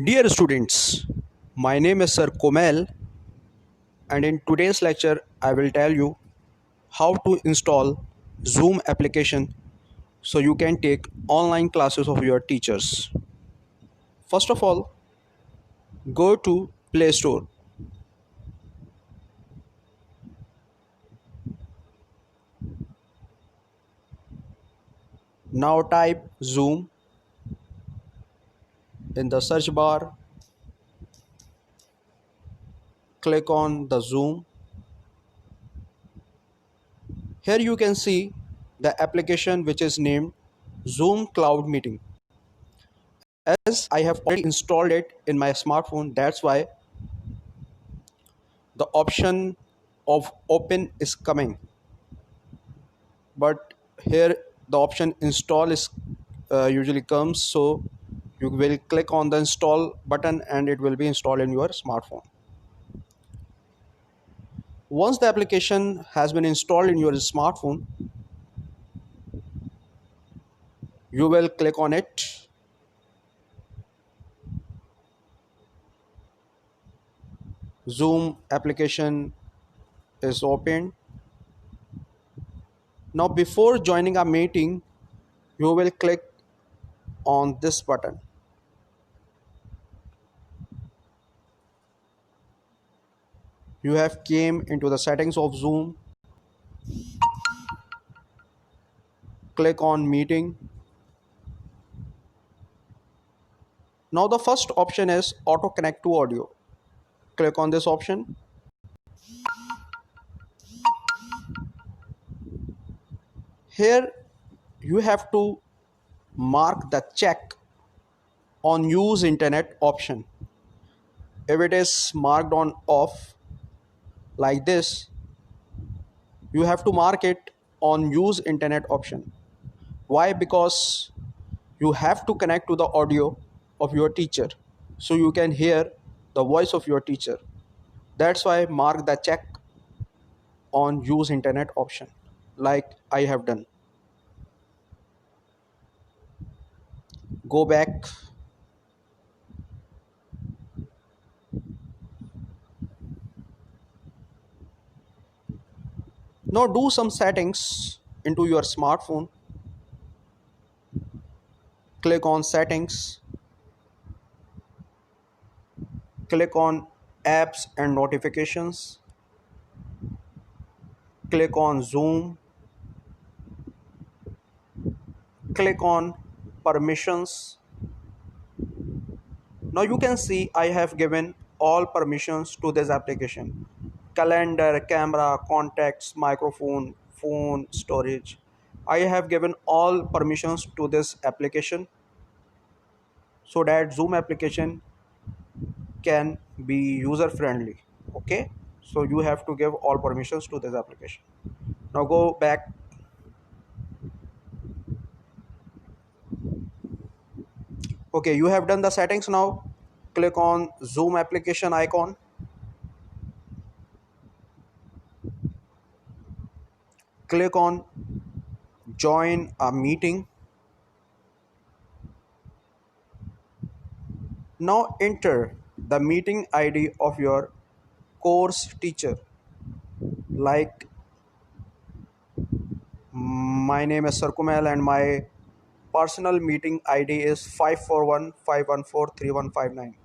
Dear students, my name is Sir Komel, and in today's lecture I will tell you how to install Zoom application so you can take online classes of your teachers. First of all, go to Play Store. Now type Zoom in the search bar, click on the Zoom. Here you can see the application which is named Zoom Cloud Meeting. As I have already installed it in my smartphone, that's why the option of open is coming, but here the option install is usually comes, so you will click on the install button and it will be installed in your smartphone. Once the application has been installed in your smartphone, you will click on it. Zoom application is opened. Now before joining a meeting, you will click on this button. You have came into the settings of Zoom, click on meeting. Now the first option is auto connect to audio. Click on this option. Here you have to mark the check on use internet option. If it is marked on off like this, you have to mark it on use internet option. Why? Because you have to connect to the audio of your teacher so you can hear the voice of your teacher. That's why mark the check on use internet option like I have done. Go back. Now do some settings into your smartphone. Click on settings. Click on apps and notifications. Click on Zoom. Click on permissions. Now you can see I have given all permissions to this application: calendar, camera, contacts, microphone, phone, storage. I have given all permissions to this application so that Zoom application can be user friendly. Okay, so you have to give all permissions to this application. Now go back. Okay, you have done the settings. Now click on Zoom application icon. Click on join a meeting. Now enter the meeting ID of your course teacher. Like my name is Sir Kumail and my personal meeting ID is 541-514-3159.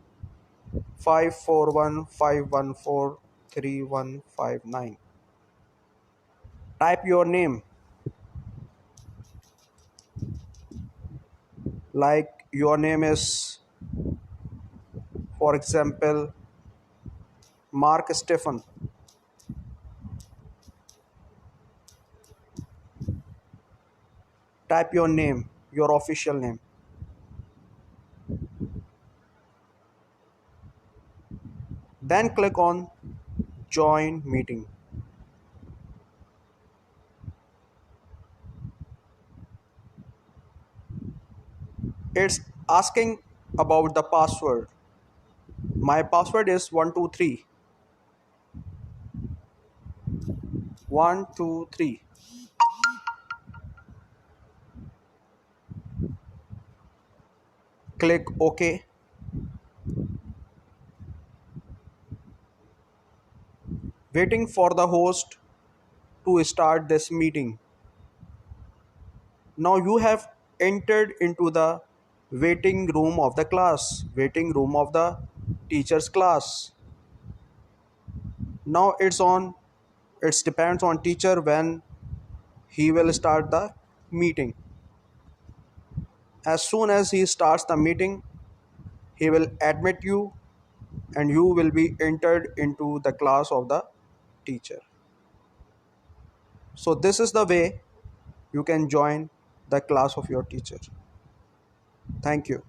541-514-3159. Type your name. Like your name is, for example, Mark Stephen. Type your name, your official name. Then click on join meeting. It's asking about the password. My password is 123. 123. Click OK. waiting for the host to start this meeting. Now you have entered into the waiting room of the class, waiting room of the teacher's class. Now it depends on teacher when he will start the meeting. As soon as he starts the meeting, he will admit you and you will be entered into the class of the teacher. So this is the way you can join the class of your teacher. Thank you.